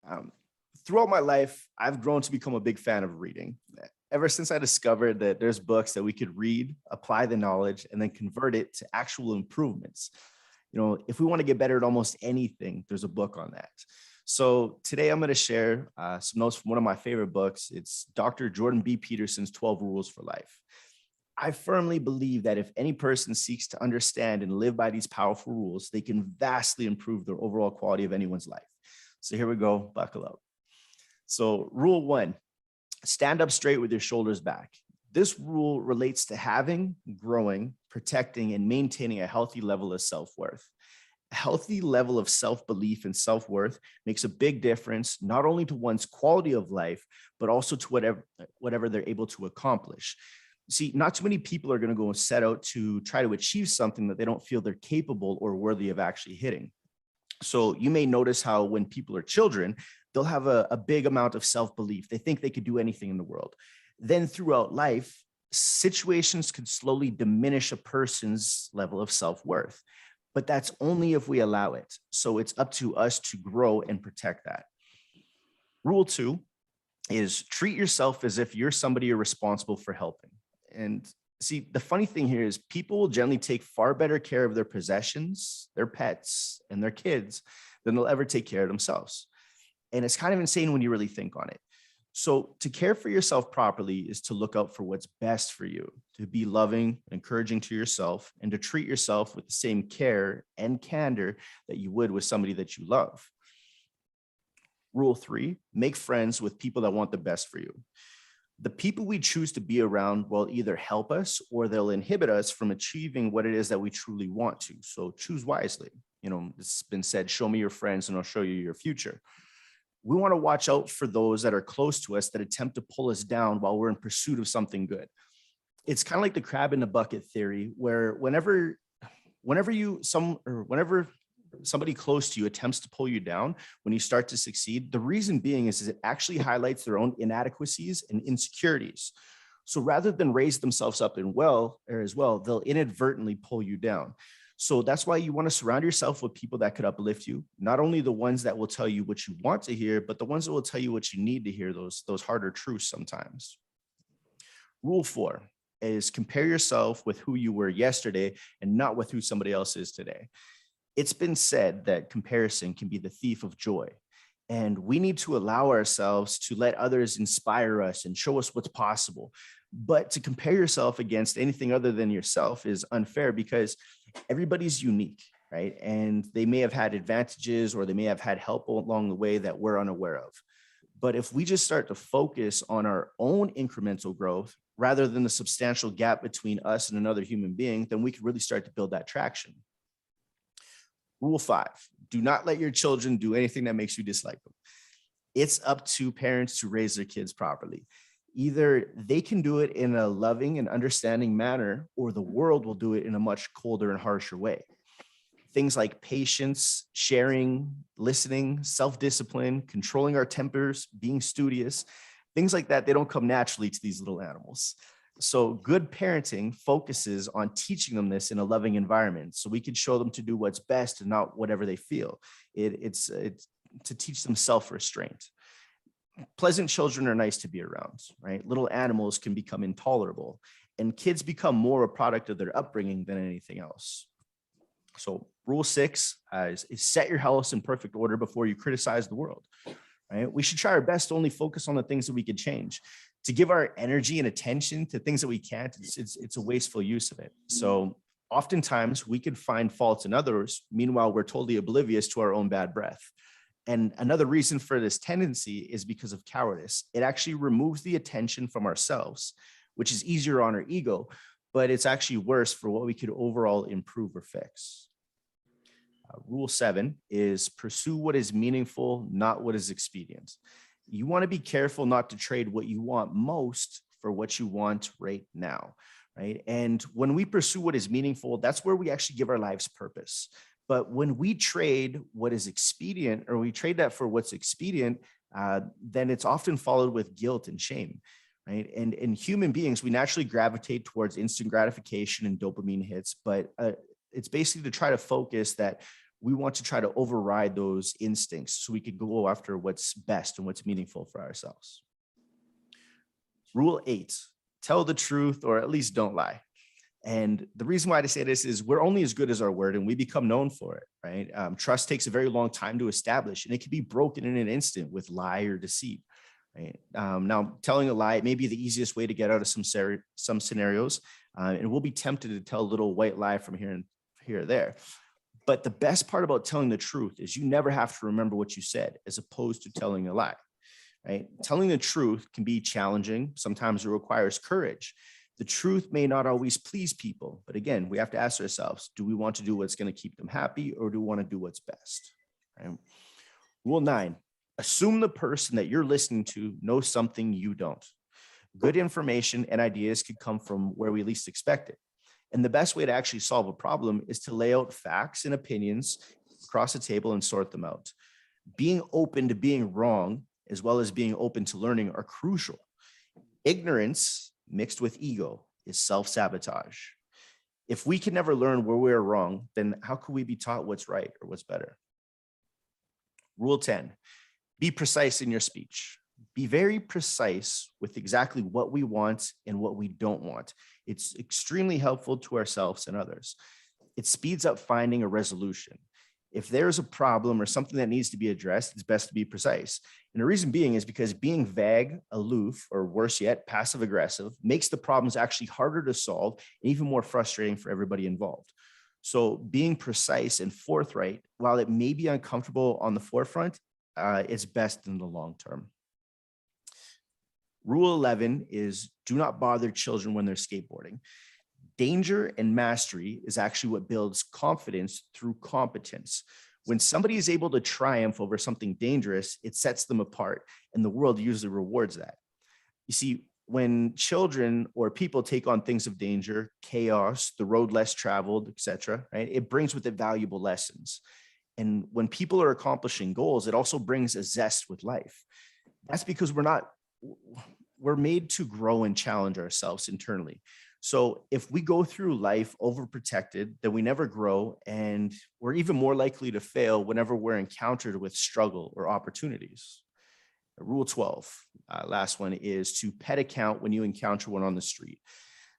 Um, Throughout my life, I've grown to become a big fan of reading. Ever since I discovered that there's books that we could read, apply the knowledge, and then convert it to actual improvements. If we want to get better at almost anything, there's a book on that. So today I'm going to share some notes from one of my favorite books. It's Dr. Jordan B. Peterson's 12 Rules for Life. I firmly believe that if any person seeks to understand and live by these powerful rules, they can vastly improve the overall quality of anyone's life. So here we go, buckle up. So rule one, stand up straight with your shoulders back. This rule relates to having, growing, protecting, and maintaining a healthy level of self-worth. A healthy level of self-belief and self-worth makes a big difference, not only to one's quality of life, but also to whatever they're able to accomplish. See, not too many people are going to go and set out to try to achieve something that they don't feel they're capable or worthy of actually hitting. So you may notice how when people are children, they'll have a big amount of self-belief. They think they could do anything in the world. Then throughout life, situations can slowly diminish a person's level of self-worth, but that's only if we allow it. So it's up to us to grow and protect that. Rule two is treat yourself as if you're somebody you're responsible for helping. And see, the funny thing here is people will generally take far better care of their possessions, their pets, and their kids than they'll ever take care of themselves. And it's kind of insane when you really think on it. So to care for yourself properly is to look out for what's best for you, to be loving, encouraging to yourself, and to treat yourself with the same care and candor that you would with somebody that you love. Rule three, make friends with people that want the best for you. The people we choose to be around will either help us or they'll inhibit us from achieving what it is that we truly want to. So choose wisely. It's been said, show me your friends and I'll show you your future. We want to watch out for those that are close to us that attempt to pull us down while we're in pursuit of something good. It's kind of like the crab in the bucket theory, where whenever somebody close to you attempts to pull you down when you start to succeed, the reason being is it actually highlights their own inadequacies and insecurities. So rather than raise themselves up as well, they'll inadvertently pull you down. So that's why you want to surround yourself with people that could uplift you, not only the ones that will tell you what you want to hear, but the ones that will tell you what you need to hear, those harder truths sometimes. Rule four is compare yourself with who you were yesterday and not with who somebody else is today. It's been said that comparison can be the thief of joy. And we need to allow ourselves to let others inspire us and show us what's possible. But to compare yourself against anything other than yourself is unfair because everybody's unique, right? And they may have had advantages or they may have had help along the way that we're unaware of. But if we just start to focus on our own incremental growth rather than the substantial gap between us and another human being, then we can really start to build that traction. Rule five, do not let your children do anything that makes you dislike them. It's up to parents to raise their kids properly. Either they can do it in a loving and understanding manner, or the world will do it in a much colder and harsher way. Things like patience, sharing, listening, self-discipline, controlling our tempers, being studious, things like that, they don't come naturally to these little animals. So good parenting focuses on teaching them this in a loving environment. So we can show them to do what's best and not whatever they feel. It's to teach them self-restraint. Pleasant children are nice to be around, right? Little animals can become intolerable, and kids become more a product of their upbringing than anything else. So rule six is set your house in perfect order before you criticize the world, right? We should try our best to only focus on the things that we can change. To give our energy and attention to things that we can't, it's a wasteful use of it. So oftentimes we could find faults in others. Meanwhile, we're totally oblivious to our own bad breath. And another reason for this tendency is because of cowardice. It actually removes the attention from ourselves, which is easier on our ego, but it's actually worse for what we could overall improve or fix. Rule seven is pursue what is meaningful, not what is expedient. You want to be careful not to trade what you want most for what you want right now, right? And when we pursue what is meaningful, that's where we actually give our lives purpose. But when we trade what is expedient, or we trade that for what's expedient, then it's often followed with guilt and shame, right? And in human beings, we naturally gravitate towards instant gratification and dopamine hits, but it's basically to try to focus that we want to try to override those instincts so we could go after what's best and what's meaningful for ourselves. Rule 8, tell the truth, or at least don't lie. And the reason why I say this is we're only as good as our word, and we become known for it, right? Trust takes a very long time to establish, and it can be broken in an instant with lie or deceit, right? Now, telling a lie may be the easiest way to get out of some scenarios, and we'll be tempted to tell a little white lie from here or there. But the best part about telling the truth is you never have to remember what you said, as opposed to telling a lie, right? Telling the truth can be challenging. Sometimes it requires courage. The truth may not always please people, but again, we have to ask ourselves, do we want to do what's going to keep them happy, or do we want to do what's best? Right? Rule 9, assume the person that you're listening to knows something you don't. Good information and ideas could come from where we least expect it. And the best way to actually solve a problem is to lay out facts and opinions across the table and sort them out. Being open to being wrong, as well as being open to learning, are crucial. Ignorance mixed with ego is self-sabotage. If we can never learn where we're wrong, then how could we be taught what's right or what's better? Rule 10, be precise in your speech. Be very precise with exactly what we want and what we don't want. It's extremely helpful to ourselves and others. It speeds up finding a resolution. If there's a problem or something that needs to be addressed, it's best to be precise. And the reason being is because being vague, aloof, or worse yet, passive aggressive makes the problems actually harder to solve and even more frustrating for everybody involved. So being precise and forthright, while it may be uncomfortable on the forefront, it's best in the long term. Rule 11 is do not bother children when they're skateboarding. Danger and mastery is actually what builds confidence through competence. When somebody is able to triumph over something dangerous, it sets them apart, and the world usually rewards that. You see, when children or people take on things of danger, chaos, the road less traveled, etc., right, it brings with it valuable lessons. And when people are accomplishing goals, it also brings a zest with life. That's because we're made to grow and challenge ourselves internally. So if we go through life overprotected, then we never grow, and we're even more likely to fail whenever we're encountered with struggle or opportunities. Rule 12, last one, is to pet a cat when you encounter one on the street.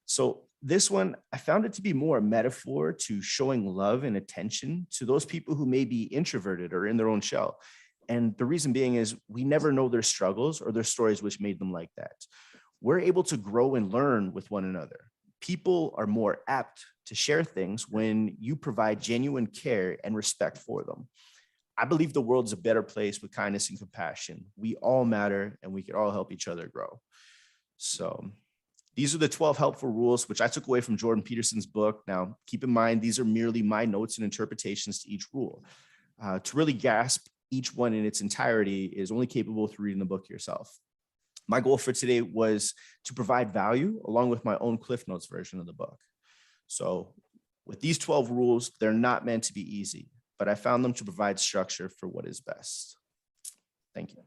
So this one, I found it to be more a metaphor to showing love and attention to those people who may be introverted or in their own shell. And the reason being is we never know their struggles or their stories which made them like that. We're able to grow and learn with one another. People are more apt to share things when you provide genuine care and respect for them. I believe the world is a better place with kindness and compassion. We all matter, and we can all help each other grow. So these are the 12 helpful rules, which I took away from Jordan Peterson's book. Now, keep in mind, these are merely my notes and interpretations to each rule. To really grasp each one in its entirety is only capable through reading the book yourself. My goal for today was to provide value along with my own Cliff Notes version of the book. So with these 12 rules, they're not meant to be easy, but I found them to provide structure for what is best. Thank you.